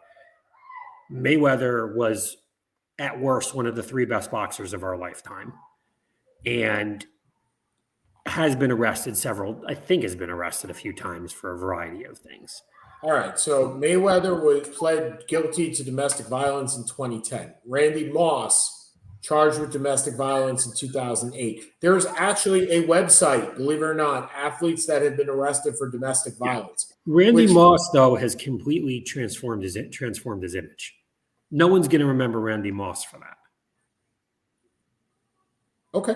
Mayweather was at worst one of the 3 best boxers of our lifetime, and has been arrested a few times for a variety of things. All right. So Mayweather pled guilty to domestic violence in 2010. Randy Moss charged with domestic violence in 2008. There's actually a website, believe it or not, athletes that have been arrested for domestic violence. Randy Moss, though, has completely transformed his image. No one's going to remember Randy Moss for that. Okay.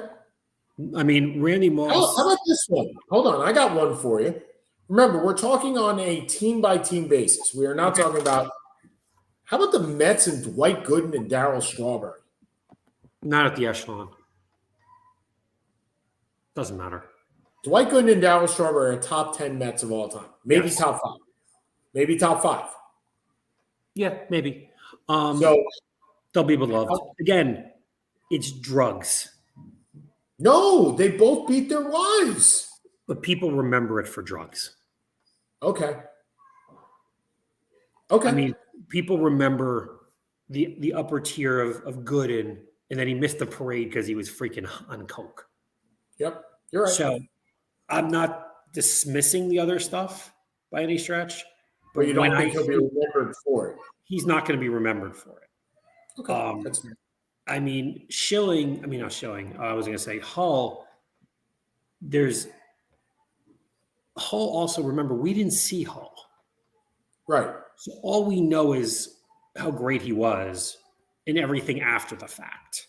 I mean, Randy Moss. How about this one? Hold on. I got one for you. Remember, we're talking on a team-by-team basis. We are not talking about – how about the Mets and Dwight Gooden and Darryl Strawberry? Not at the echelon. Doesn't matter. Dwight Gooden and Darryl Strawberry are top 10 Mets of all time. Maybe top 5. Maybe top 5. Yeah, maybe. So they'll be beloved. Again, it's drugs. No, they both beat their wives. But people remember it for drugs. Okay. I mean, people remember the upper tier of Gooden, and then he missed the parade because he was freaking on coke. Yep, you're right. So I'm not dismissing the other stuff by any stretch. But you don't think he'll be remembered for it? He's not going to be remembered for it. Okay, that's fair. I mean, I was going to say Hull. Hull also, remember, we didn't see Hull. Right. So all we know is how great he was and everything after the fact.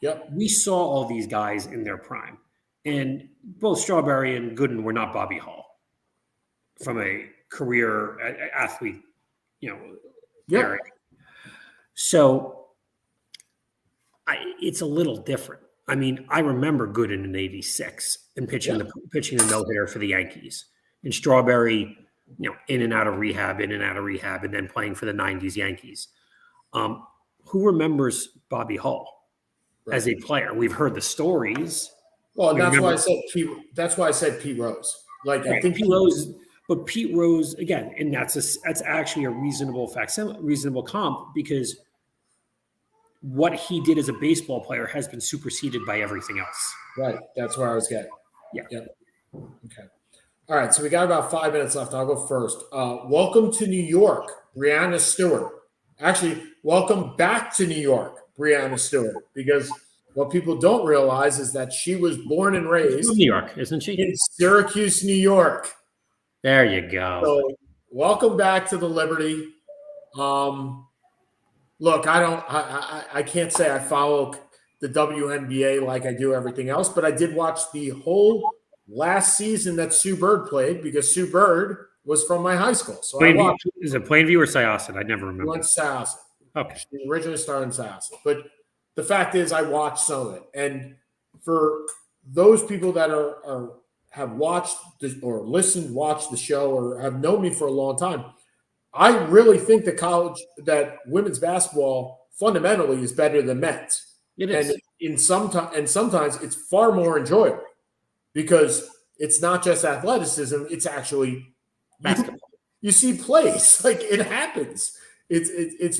Yep. We saw all these guys in their prime. And both Strawberry and Gooden were not Bobby Hull from a career athlete, area. So it's a little different. I mean, I remember Gooden in '86 and pitching the no-hitter for the Yankees, and Strawberry, in and out of rehab, and then playing for the '90s Yankees. Who remembers Bobby Hull as a player? We've heard the stories. Well, that's why I said Pete Rose. Like, right, I think Pete Rose, but Pete Rose again, and that's actually a reasonable comp, because what he did as a baseball player has been superseded by everything else. Right. That's where I was getting. Yeah. Yep. Okay. All right. So we got about 5 minutes left. I'll go first. Welcome to New York, Breanna Stewart. Actually, welcome back to New York, Breanna Stewart, because what people don't realize is that she was born and raised in New York, isn't she? In Syracuse, New York. There you go. So welcome back to the Liberty. Look, I can't say I follow the WNBA like I do everything else, but I did watch the whole last season that Sue Bird played, because Sue Bird was from my high school. So is it Plainview or Syosset? I never remember. Went to Syosset. Okay. She originally started in Syosset. But the fact is, I watched some of it. And for those people that have watched this or watched the show, or have known me for a long time, I really think that women's basketball fundamentally is better than men's. It is. And sometimes it's far more enjoyable, because it's not just athleticism, it's actually basketball. You see plays, like, it happens. It's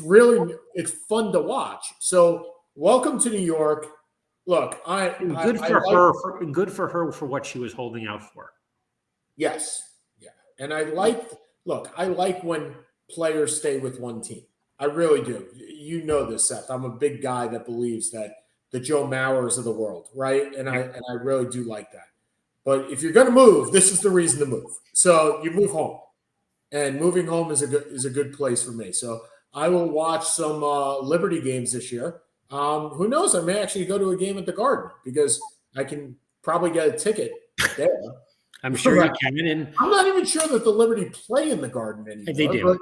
fun to watch. So welcome to New York. Look, good for her for what she was holding out for. Yes. And I like when players stay with one team. I really do. You know this, Seth. I'm a big guy that believes that the Joe Mauers of the world, right? And I really do like that. But if you're going to move, this is the reason to move. So you move home, and moving home is a good place for me. So I will watch some Liberty games this year. Who knows? I may actually go to a game at the Garden because I can probably get a ticket there. I'm sure you can. And I'm not even sure that the Liberty play in the Garden anymore. They do.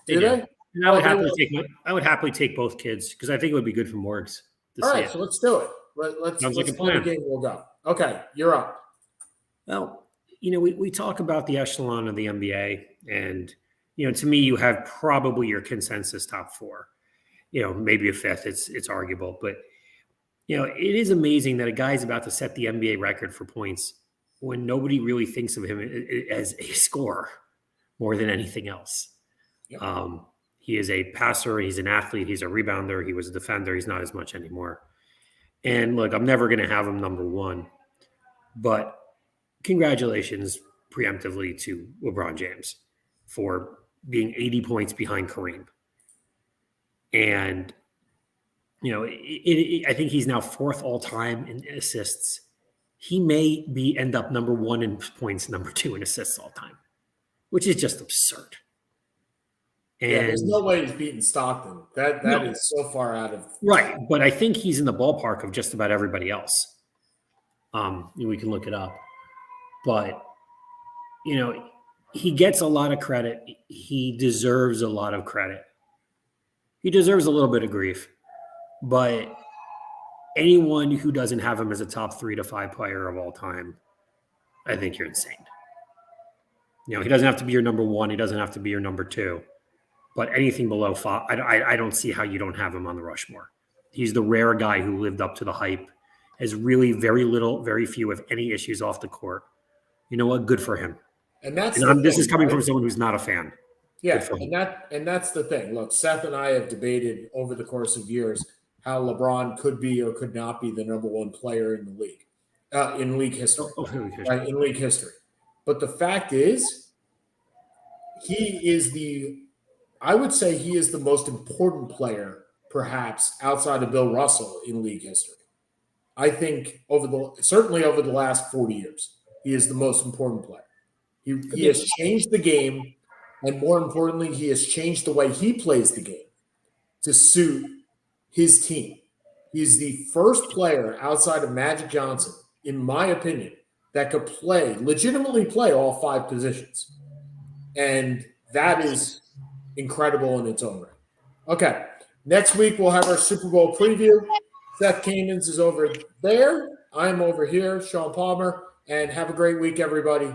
They do. And I would happily take both kids because I think it would be good for Morgs. All right, so let's do it. Let's play the game. We'll go. Okay, you're up. Well, we talk about the echelon of the NBA, and to me, you have probably your consensus top four. Maybe a fifth. It's arguable, but it is amazing that a guy's about to set the NBA record for points when nobody really thinks of him as a scorer more than anything else. Yep. He is a passer. He's an athlete. He's a rebounder. He was a defender. He's not as much anymore. And look, I'm never going to have him number one, but congratulations preemptively to LeBron James for being 80 points behind Kareem. And, I think he's now fourth all time in assists. He may end up number one in points, number two in assists all time, which is just absurd. And there's no way he's beating Stockton. That is so far out of right. But I think he's in the ballpark of just about everybody else. We can look it up. But, he gets a lot of credit. He deserves a lot of credit. He deserves a little bit of grief. But anyone who doesn't have him as a top 3 to 5 player of all time, I think you're insane. He doesn't have to be your number one. He doesn't have to be your number two. But anything below 5, I don't see how you don't have him on the Rushmore. He's the rare guy who lived up to the hype, has really very few, if any, issues off the court. You know what? Good for him. And this is coming from someone who's not a fan. Yeah, and that's the thing. Look, Seth and I have debated over the course of years how LeBron could be or could not be the number one player in the league, in league history, right? In league history. But the fact is, I would say he is the most important player, perhaps outside of Bill Russell in league history. I think certainly over the last 40 years, he is the most important player. He has changed the game, and more importantly, he has changed the way he plays the game to suit his team. He's the first player outside of Magic Johnson, in my opinion, that could legitimately play all 5 positions. And that is incredible in its own right. Okay, next week we'll have our Super Bowl preview. Seth Kamens is over there. I'm over here, Sean Palmer, and have a great week, everybody.